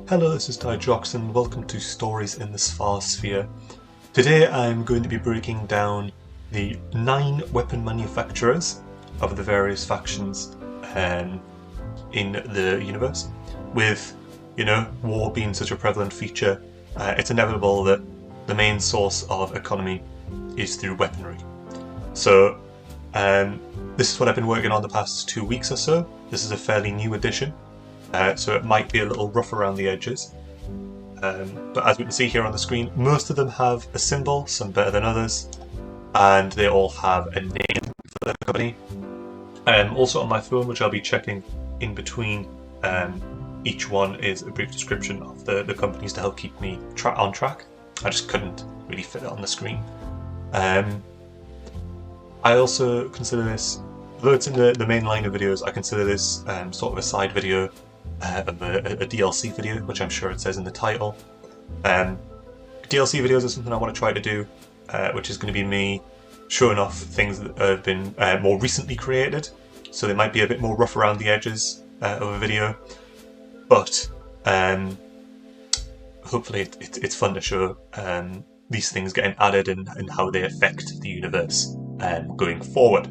Hello, this is Dijox and welcome to Stories in the Säfärsphere. Today I'm going to be breaking down the 9 weapon manufacturers of the various factions in the universe. With, war being such a prevalent feature, it's inevitable that the main source of economy is through weaponry. So this is what I've been working on the past 2 weeks or so. This is a fairly new edition. So it might be a little rough around the edges. But as we can see here on the screen, most of them have a symbol, some better than others, and they all have a name for their company. Also on my phone, which I'll be checking in between each one, is a brief description of the companies to help keep me on track. I just couldn't really fit it on the screen. I also consider this, although it's in the main line of videos, I consider this sort of a side video of a DLC video, which I'm sure it says in the title. DLC videos are something I want to try to do, which is going to be me showing off things that have been more recently created, so they might be a bit more rough around the edges of a video, but hopefully it's fun to show these things getting added and how they affect the universe going forward.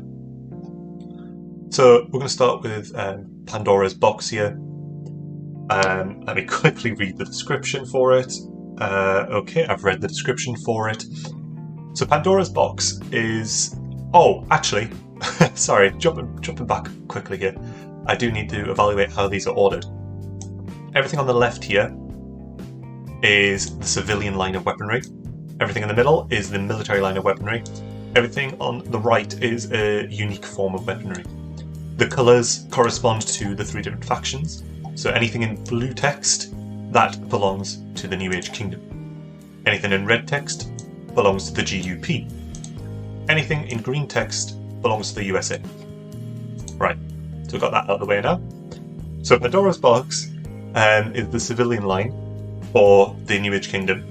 So we're going to start with Pandoras Box here. Let me quickly read the description for it. Okay, I've read the description for it. So Pandoras Box is... Oh, actually, sorry, jumping back quickly here. I do need to evaluate how these are ordered. Everything on the left here is the civilian line of weaponry. Everything in the middle is the military line of weaponry. Everything on the right is a unique form of weaponry. The colours correspond to the 3 different factions. So anything in blue text, that belongs to the New Age Kingdom. Anything in red text belongs to the GUP. Anything in green text belongs to the USA. Right, so we've got that out of the way now. So Pandoras Box is the civilian line for the New Age Kingdom.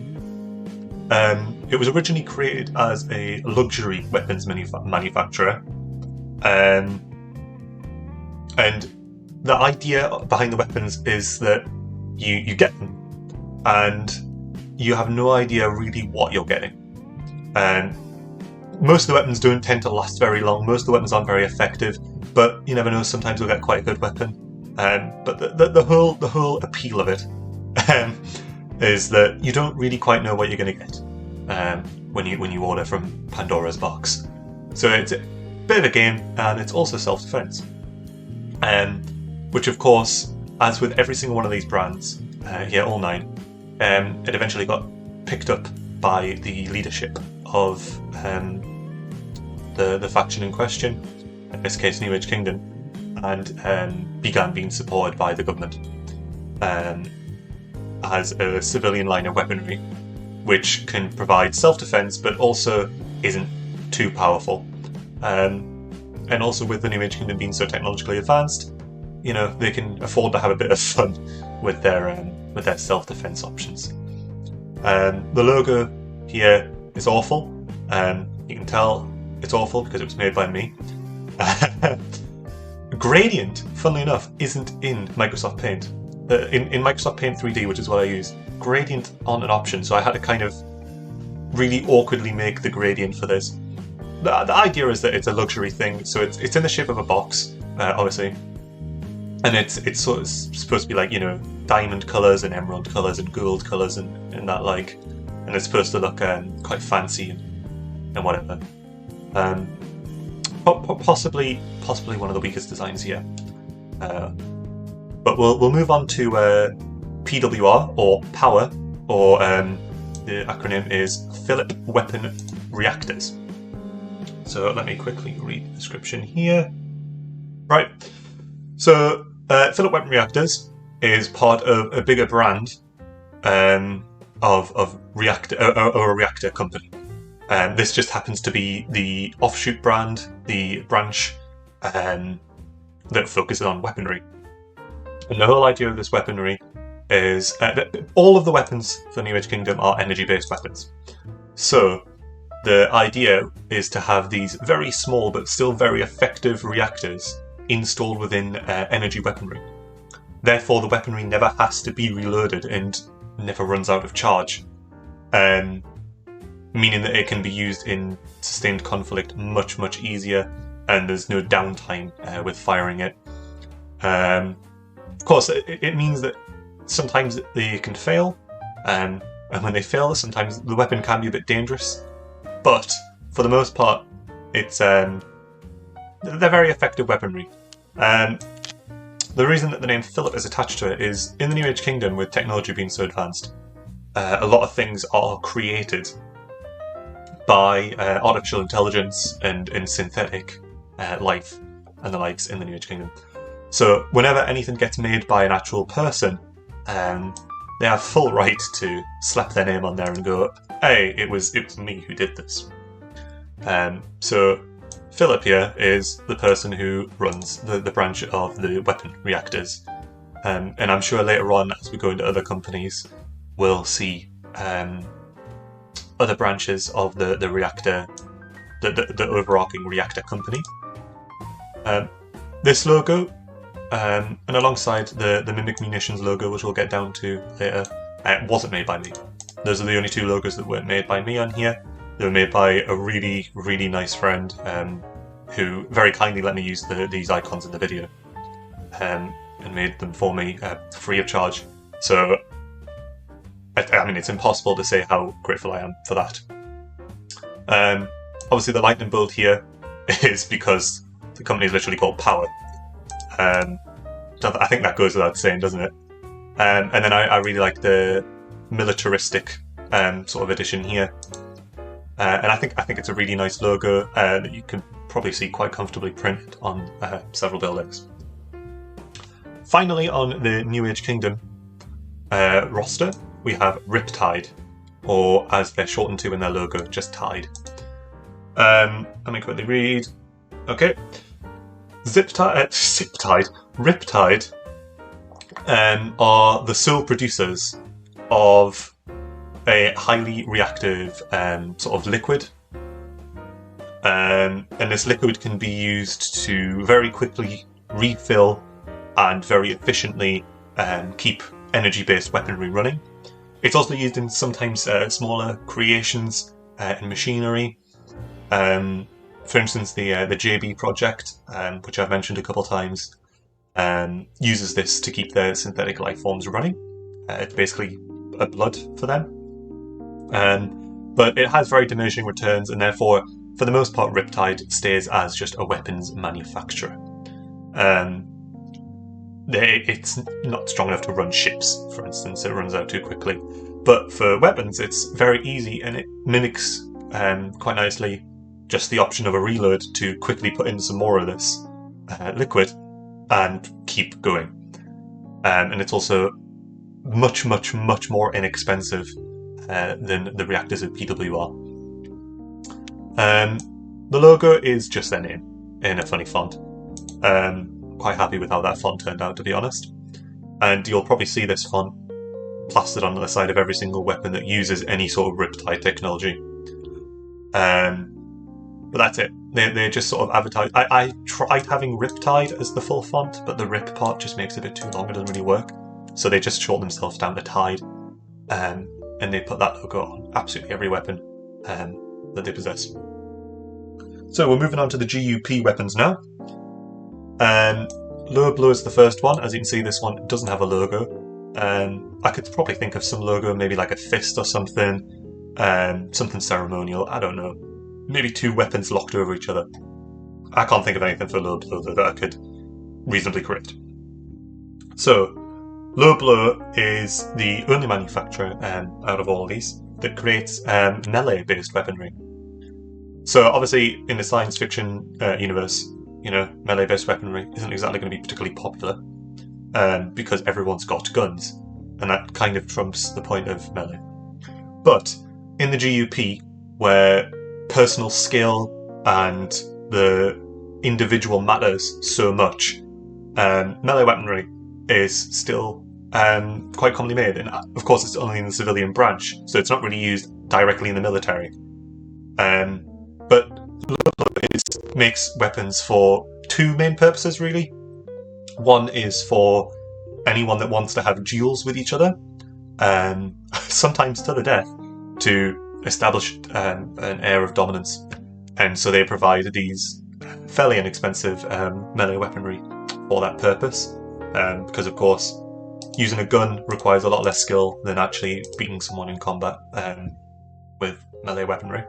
It was originally created as a luxury weapons manufacturer. And the idea behind the weapons is that you get them and you have no idea really what you're getting. Most of the weapons don't tend to last very long, most of the weapons aren't very effective, but you never know, sometimes you'll get quite a good weapon. But the whole appeal of it is that you don't really quite know what you're going to get when you order from Pandoras Box. So it's a bit of a game, and it's also self-defense. Which of course, as with every single one of these brands, all 9, it eventually got picked up by the leadership of the faction in question, in this case New Age Kingdom, and began being supported by the government as a civilian line of weaponry, which can provide self-defense but also isn't too powerful. And also with the New Age Kingdom being so technologically advanced, they can afford to have a bit of fun with their self-defense options. The logo here is awful. You can tell it's awful because it was made by me. Gradient, funnily enough, isn't in Microsoft Paint. In Microsoft Paint 3D, which is what I use, gradient aren't an option, so I had to kind of really awkwardly make the gradient for this. The idea is that it's a luxury thing, so it's in the shape of a box, obviously, and it's sort of supposed to be like, diamond colours and emerald colours and gold colours and that, like, and it's supposed to look quite fancy and whatever. Possibly one of the weakest designs here. But we'll move on to PWR, or Power, or the acronym is Philip Weapon Reactors. So let me quickly read the description here. Right, so Philip Weapon Reactors is part of a bigger brand of reactor, or a reactor company. This just happens to be the offshoot brand, the branch that focuses on weaponry. And the whole idea of this weaponry is that all of the weapons for New Age Kingdom are energy-based weapons. So the idea is to have these very small but still very effective reactors installed within energy weaponry. Therefore, the weaponry never has to be reloaded and never runs out of charge, meaning that it can be used in sustained conflict much, much easier, and there's no downtime with firing it. Of course, it means that sometimes they can fail, and when they fail, sometimes the weapon can be a bit dangerous, but for the most part, it's they're very effective weaponry. The reason that the name Philip is attached to it is, in the New Age Kingdom, with technology being so advanced, a lot of things are created by artificial intelligence and synthetic life and the likes in the New Age Kingdom. So whenever anything gets made by an actual person, they have full right to slap their name on there and go, hey, it was me who did this. So Philip here is the person who runs the branch of the weapon reactors. And I'm sure later on, as we go into other companies, we'll see other branches of the reactor, the overarching reactor company. This logo, and alongside the Mimic Munitions logo, which we'll get down to later, wasn't made by me. Those are the only two logos that weren't made by me on here. They were made by a really, really nice friend who very kindly let me use these icons in the video and made them for me free of charge. So, I mean, it's impossible to say how grateful I am for that. Obviously, the lightning bolt here is because the company is literally called Power. I think that goes without saying, doesn't it? And then I really like the militaristic sort of edition here. And I think it's a really nice logo that you can probably see quite comfortably printed on several buildings. Finally, on the New Age Kingdom roster, we have Riptide, or as they're shortened to in their logo, just Tide. Let me quickly read. Okay. Riptide are the sole producers of a highly reactive sort of liquid. And this liquid can be used to very quickly refill and very efficiently keep energy-based weaponry running. It's also used in sometimes smaller creations and machinery. For instance, the JB project, which I've mentioned a couple times, uses this to keep their synthetic life forms running. It's basically a blood for them. But it has very diminishing returns, and therefore, for the most part, Riptide stays as just a weapons manufacturer. It's not strong enough to run ships, for instance. It runs out too quickly. But for weapons, it's very easy, and it mimics quite nicely just the option of a reload to quickly put in some more of this liquid and keep going. And it's also much, much, much more inexpensive than the reactors of PWR. The logo is just their name in a funny font. Quite happy with how that font turned out, to be honest. And you'll probably see this font plastered onto the side of every single weapon that uses any sort of Riptide technology. But that's it. They just sort of advertise. I tried having Riptide as the full font, but the Rip part just makes it a bit too long. It doesn't really work. So they just short themselves down to Tide, and they put that logo on absolutely every weapon that they possess. So we're moving on to the GUP weapons now. Low Blow is the first one. As you can see, this one doesn't have a logo. I could probably think of some logo, maybe like a fist or something, something ceremonial. I don't know. Maybe two weapons locked over each other. I can't think of anything for Low Blow that I could reasonably create. So, Low Blow is the only manufacturer out of all of these that creates melee-based weaponry. So obviously, in the science fiction universe, you know, melee-based weaponry isn't exactly going to be particularly popular because everyone's got guns, and that kind of trumps the point of melee. But in the GUP, where personal skill and the individual matters so much, melee weaponry is still quite commonly made, and of course it's only in the civilian branch, so it's not really used directly in the military. But makes weapons for two main purposes, really. One is for anyone that wants to have duels with each other, sometimes to the death, to establish an air of dominance. And so they provide these fairly inexpensive melee weaponry for that purpose, because of course using a gun requires a lot less skill than actually beating someone in combat with melee weaponry.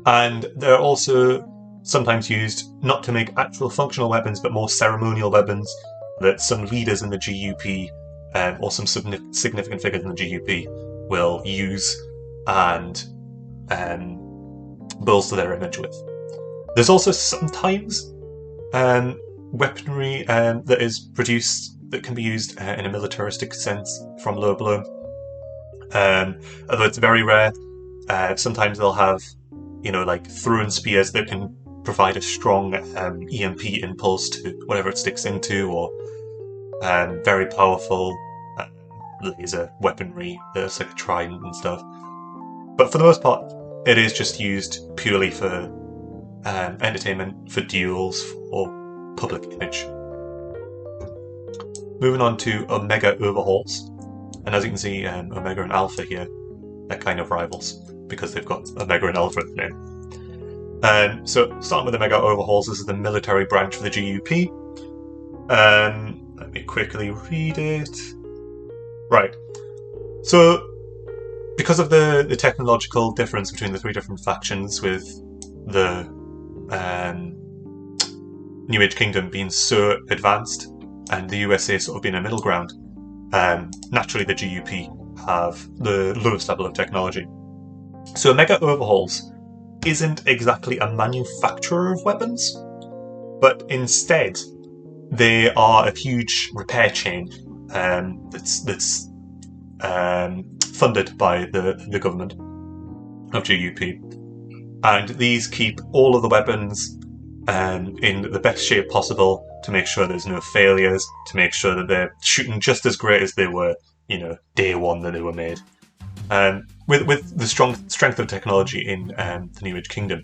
And they're also sometimes used not to make actual functional weapons, but more ceremonial weapons that some leaders in the GUP or some significant figures in the GUP will use and bolster their image with. There's also sometimes weaponry that is produced that can be used in a militaristic sense from low blow. Although it's very rare, sometimes they'll have, like thrown spears that can provide a strong EMP impulse to whatever it sticks into, or very powerful laser weaponry that's like a trident and stuff. But for the most part, it is just used purely for entertainment, for duels, for public image. Moving on to Omega Overhauls, and as you can see, Omega and Alpha here, they're kind of rivals because they've got Omega and Alpha in the name. So starting with Omega Overhauls, this is the military branch for the GUP. Let me quickly read it. Right. So because of the technological difference between the three different factions, with the New Age Kingdom being so advanced and the USA sort of being a middle ground, naturally the GUP have the lowest level of technology. So Omega Overhauls isn't exactly a manufacturer of weapons, but instead they are a huge repair chain that's funded by the government of GUP, and these keep all of the weapons in the best shape possible to make sure there's no failures, to make sure that they're shooting just as great as they were, day one that they were made. With the strength of technology in the New Age Kingdom,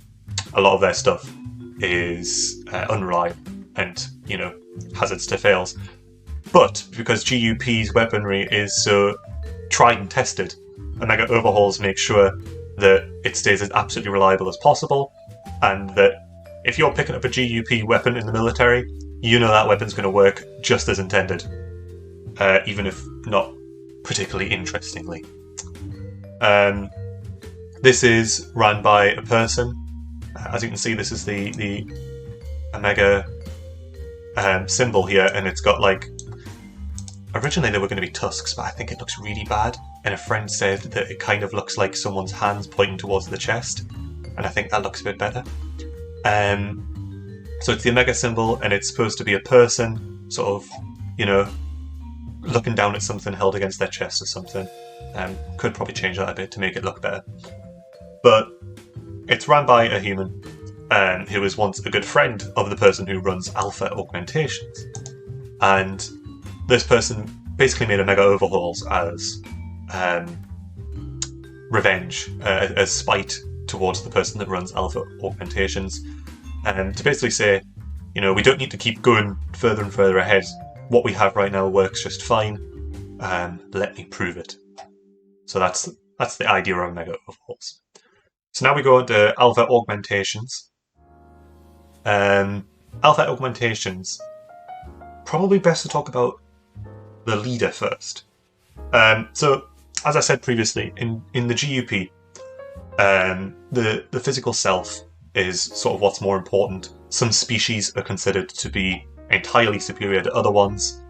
a lot of their stuff is unreliable and, hazards to fails. But because GUP's weaponry is so tried and tested, Omega Overhauls make sure that it stays as absolutely reliable as possible, and that if you're picking up a GUP weapon in the military, that weapon's going to work just as intended, even if not particularly interestingly. This is run by a person. As you can see, this is the Omega symbol here, and it's got originally there were going to be tusks, but I think it looks really bad, and a friend said that it kind of looks like someone's hands pointing towards the chest, and I think that looks a bit better. So it's the Omega symbol, and it's supposed to be a person sort of, looking down at something held against their chest or something. Could probably change that a bit to make it look better. But it's run by a human who was once a good friend of the person who runs Alpha Augmentations. And this person basically made Omega Overhauls as revenge, as spite towards the person that runs Alpha Augmentations. And to basically say, we don't need to keep going further and further ahead. What we have right now works just fine. Let me prove it. So that's the idea of Omega Overhauls. So now we go into Alpha Augmentations. Alpha Augmentations, probably best to talk about the leader first. So, as I said previously, in the GUP, the physical self is sort of what's more important. Some species are considered to be entirely superior to other ones.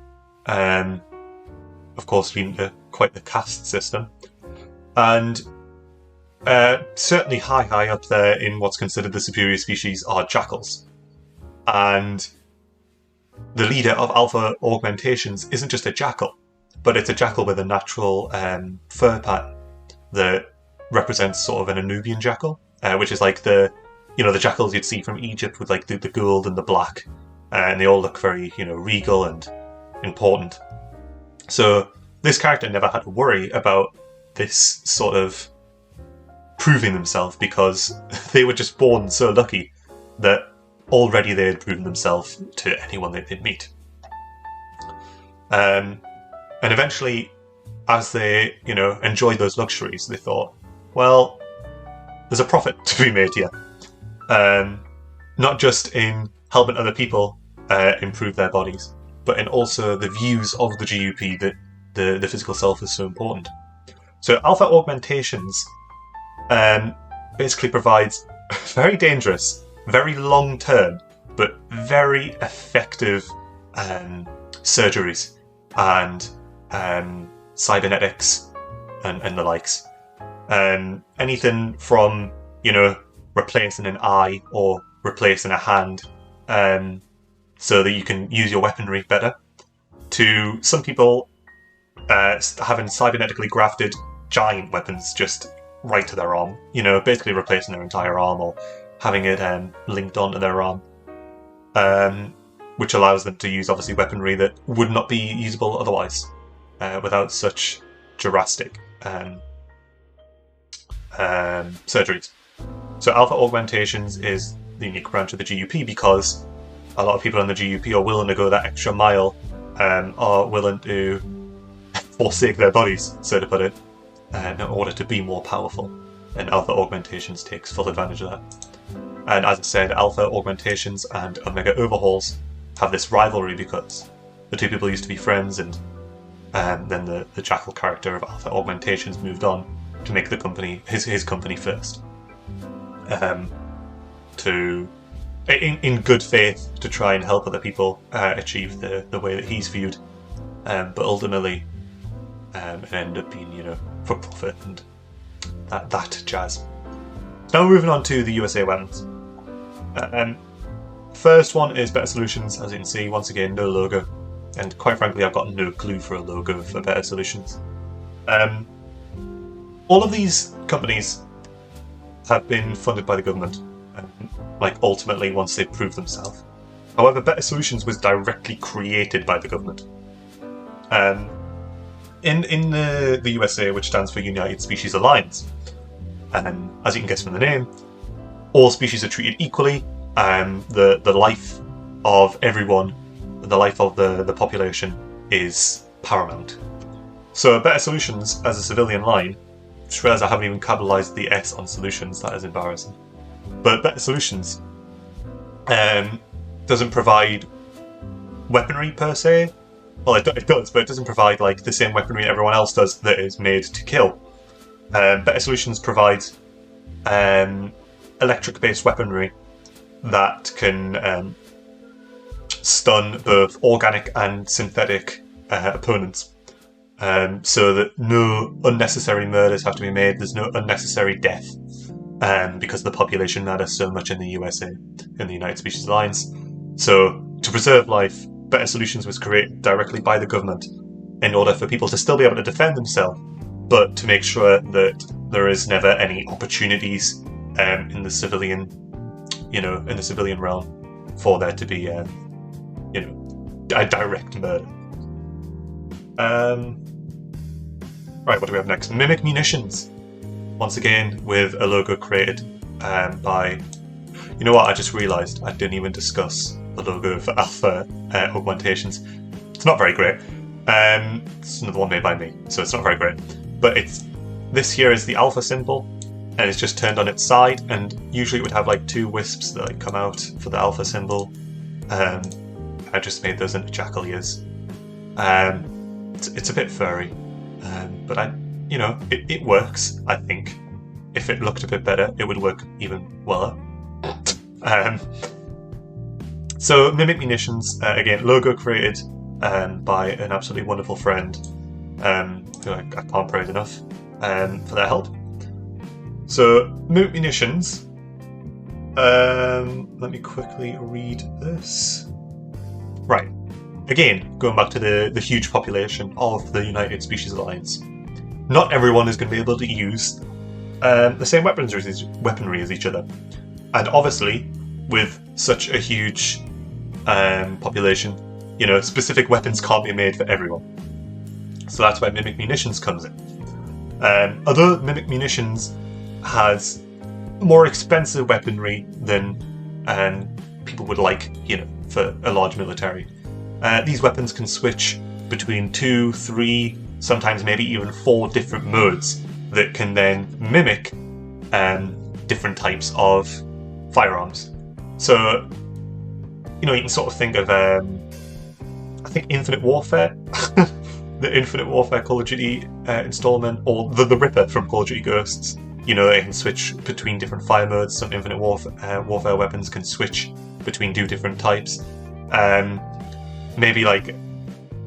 Of course, leading to quite the caste system. And certainly high up there in what's considered the superior species are jackals. And the leader of Alpha Augmentations isn't just a jackal, but it's a jackal with a natural fur pattern that represents sort of an Anubian jackal, which is like the jackals you'd see from Egypt with like the gold and the black, and they all look very regal and important. So this character never had to worry about this sort of proving themselves, because they were just born so lucky that already they had proven themselves to anyone that they'd meet. And eventually, as they, enjoyed those luxuries, they thought, well, there's a profit to be made here. Not just in helping other people improve their bodies, but in also the views of the GUP that the physical self is so important. So Alpha Augmentations basically provides very dangerous, very long-term, but very effective surgeries and cybernetics and the likes. Anything from, replacing an eye or replacing a hand so that you can use your weaponry better, to some people having cybernetically grafted giant weapons just right to their arm, basically replacing their entire arm or having it linked onto their arm, which allows them to use obviously weaponry that would not be usable otherwise without such drastic surgeries. So Alpha Augmentations is the unique branch of the GUP because a lot of people in the GUP are willing to go that extra mile, are willing to forsake their bodies, so to put it, in order to be more powerful. And Alpha Augmentations takes full advantage of that. And as I said, Alpha Augmentations and Omega Overhauls have this rivalry because the two people used to be friends, and then the Jackal character of Alpha Augmentations moved on to make the company his company first. In good faith to try and help other people achieve the way that he's viewed, but ultimately it ended up being for profit and that jazz. Now moving on to the USA weapons. First one is Better Solutions. As you can see, once again, no logo, and quite frankly I've got no clue for a logo for Better Solutions. All of these companies have been funded by the government, ultimately once they prove themselves. However, Better Solutions was directly created by the government. In the USA, which stands for United Species Alliance, as you can guess from the name, all species are treated equally. The life of everyone, the life of the population is paramount. So Better Solutions, as a civilian line, just realised I haven't even capitalised the S on solutions, that is embarrassing. But Better Solutions doesn't provide weaponry per se. Well, it does, but it doesn't provide the same weaponry everyone else does that is made to kill. Better Solutions provides electric-based weaponry that can stun both organic and synthetic opponents, so that no unnecessary murders have to be made. There's no unnecessary death, because the population matters so much in the USA, in the United Species Alliance. So to preserve life, Better Solutions was created directly by the government in order for people to still be able to defend themselves, but to make sure that there is never any opportunities in the civilian, in the civilian realm, for there to be, a direct murder. Right, what do we have next? Mimic Munitions. Once again, with a logo created by... You know what, I just realised I didn't even discuss the logo for Alpha Augmentations. It's not very great. It's another one made by me, so it's not very great. But this here is the Alpha symbol, and it's just turned on its side, and usually it would have two wisps that come out for the Alpha symbol. I just made those into jackal ears. It's a bit furry, but it works, I think. If it looked a bit better, it would work even weller. So Mimic Munitions, again, logo created by an absolutely wonderful friend, who I can't praise enough for their help. So Mimic Munitions, let me quickly read this. Right, again, going back to the huge population of the United Species Alliance, not everyone is going to be able to use the same weaponry as each other. And obviously, with such a huge population, specific weapons can't be made for everyone. So that's where Mimic Munitions comes in. Although Mimic Munitions has more expensive weaponry than people would like, for a large military, these weapons can switch between 2, 3, sometimes maybe even 4 different modes that can then mimic different types of firearms. So, you know, you can sort of think of, I think, Infinite Warfare, the Infinite Warfare Call of Duty installment, or the Ripper from Call of Duty Ghosts. You know, they can switch between different fire modes. Some Infinite Warfare weapons can switch between 2 different types. Maybe like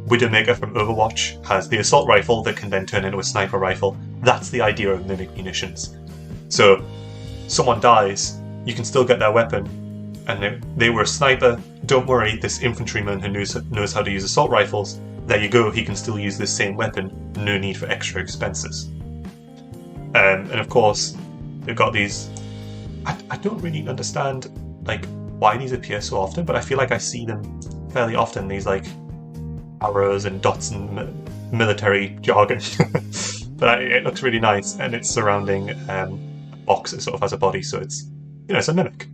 Widowmaker from Overwatch has the assault rifle that can then turn into a sniper rifle. That's the idea of mimic munitions. So, someone dies, you can still get their weapon, and they were a sniper. Don't worry, this infantryman who knows how to use assault rifles, there you go, he can still use this same weapon, no need for extra expenses. And of course, they've got these... I don't really understand like why these appear so often, but I feel like I see them fairly often, these like arrows and dots and military jargon. But it looks really nice, and it's surrounding a box that sort of has a body, so it's, you know, it's a mimic.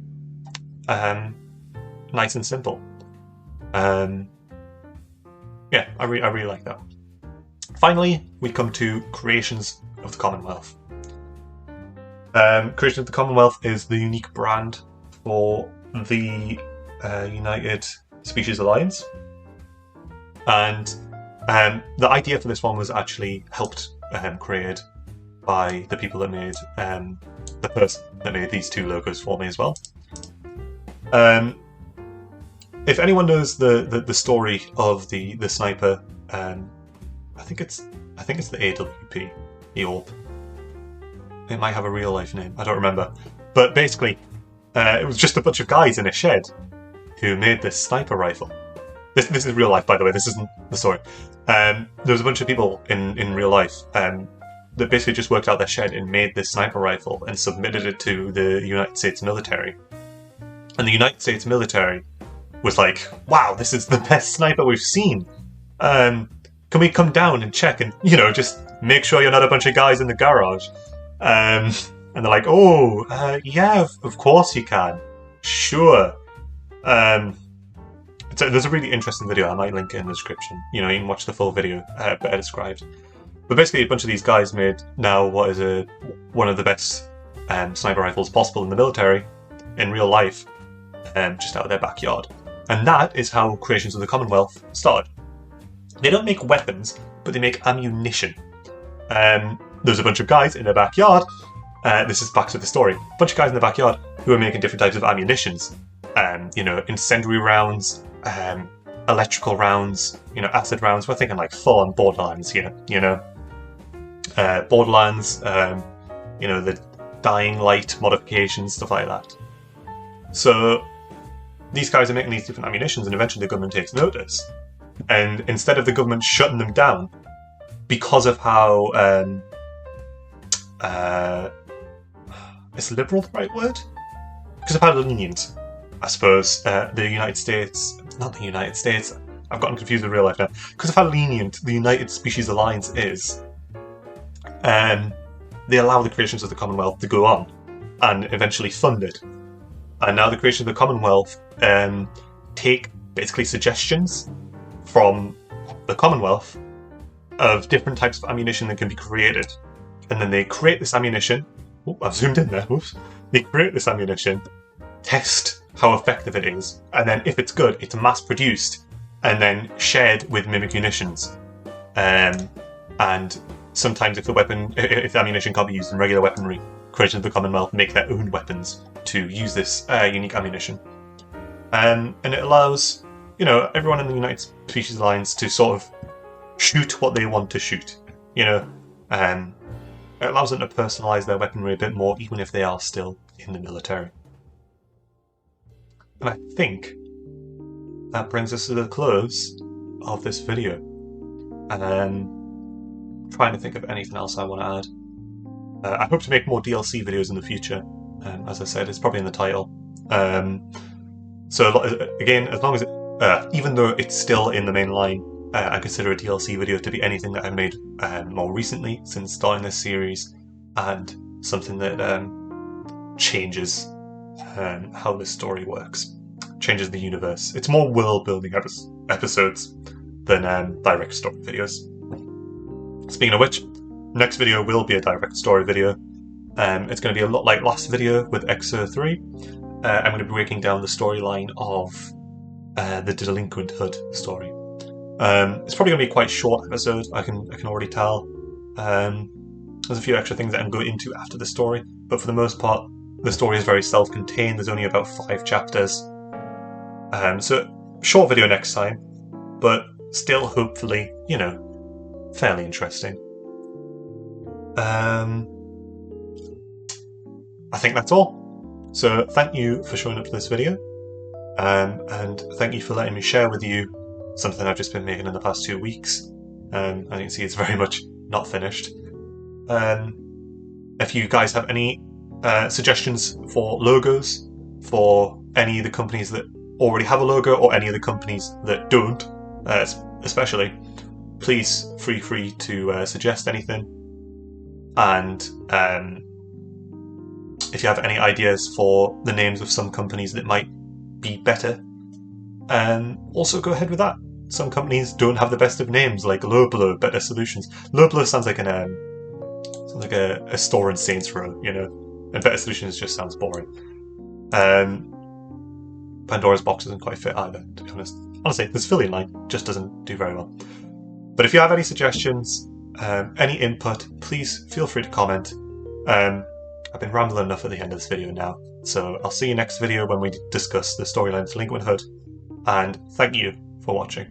Nice and simple. Yeah, I really like that. Finally, we come to Creations of the Commonwealth. Creations of the Commonwealth is the unique brand for the United Species Alliance. And the idea for this one was actually helped created by the people that made the person that made these 2 logos for me as well. If anyone knows the story of the sniper, I think it's the AWP, EORP. It might have a real life name, I don't remember. But basically, it was just a bunch of guys in a shed who made this sniper rifle. This is real life, by the way, this isn't the story. There was a bunch of people in real life that basically just worked out their shed and made this sniper rifle and submitted it to the United States military. And the United States military was like, wow, this is the best sniper we've seen. Can we come down and check and, you know, just make sure you're not a bunch of guys in the garage? And they're like, oh, yeah, of course you can. Sure. So there's a really interesting video, I might link it in the description. You know, you can watch the full video, better described. But basically, a bunch of these guys made now what is one of the best sniper rifles possible in the military, in real life, just out of their backyard. And that is how Creations of the Commonwealth started. They don't make weapons, but they make ammunition. There's a bunch of guys in their backyard, this is back to the story, a bunch of guys in the backyard who are making different types of ammunitions. You know, incendiary rounds, electrical rounds, you know, acid rounds. We're thinking like full-on Borderlands here, you know. Borderlands, you know, the dying light modifications, stuff like that. So these guys are making these different ammunitions, and eventually the government takes notice. And instead of the government shutting them down, because of how is liberal the right word? Because of how lenient, I suppose, the United States, not the United States, I've gotten confused with real life now, because of how lenient the United Species Alliance is, they allow the Creations of the Commonwealth to go on and eventually fund it. And now the Creations of the Commonwealth take basically suggestions from the Commonwealth of different types of ammunition that can be created. And then they create this ammunition. Oh, I've zoomed in there. Oops. They create this ammunition, test how effective it is, and then if it's good, it's mass produced and then shared with mimic munitions. And sometimes if the ammunition can't be used in regular weaponry, Creations of the Commonwealth make their own weapons to use this unique ammunition. And it allows, you know, everyone in the United Species Alliance to sort of shoot what they want to shoot, you know. It allows them to personalise their weaponry a bit more, even if they are still in the military. And I think that brings us to the close of this video. And I'm trying to think of anything else I want to add. I hope to make more DLC videos in the future. As I said, it's probably in the title. So again, as long as it, even though it's still in the main line, I consider a DLC video to be anything that I've made more recently since starting this series, and something that changes how this story works, changes the universe. It's more world-building episodes than direct story videos. Speaking of which, next video will be a direct story video. It's going to be a lot like last video with XO 3. I'm going to be breaking down the storyline of the Delinquent Hood story. It's probably going to be quite a short episode, I can already tell. There's a few extra things that I'm going into after the story, but for the most part, the story is very self-contained. There's only about 5 chapters. So, short video next time, but still hopefully, you know, fairly interesting. I think that's all. So thank you for showing up to this video, and thank you for letting me share with you something I've just been making in the past 2 weeks. As you can see, it's very much not finished. If you guys have any suggestions for logos for any of the companies that already have a logo, or any of the companies that don't, especially, please feel free to suggest anything. And if you have any ideas for the names of some companies that might be better, also go ahead with that. Some companies don't have the best of names, like Loblo, Better Solutions. Loblo sounds like a store in Saints Row, you know, and Better Solutions just sounds boring. Pandoras Box doesn't quite fit either, to be honest. Honestly, this filling line just doesn't do very well. But if you have any suggestions, any input, please feel free to comment. I've been rambling enough at the end of this video now, so I'll see you next video when we discuss the storyline of Delinquent Hood, and thank you for watching.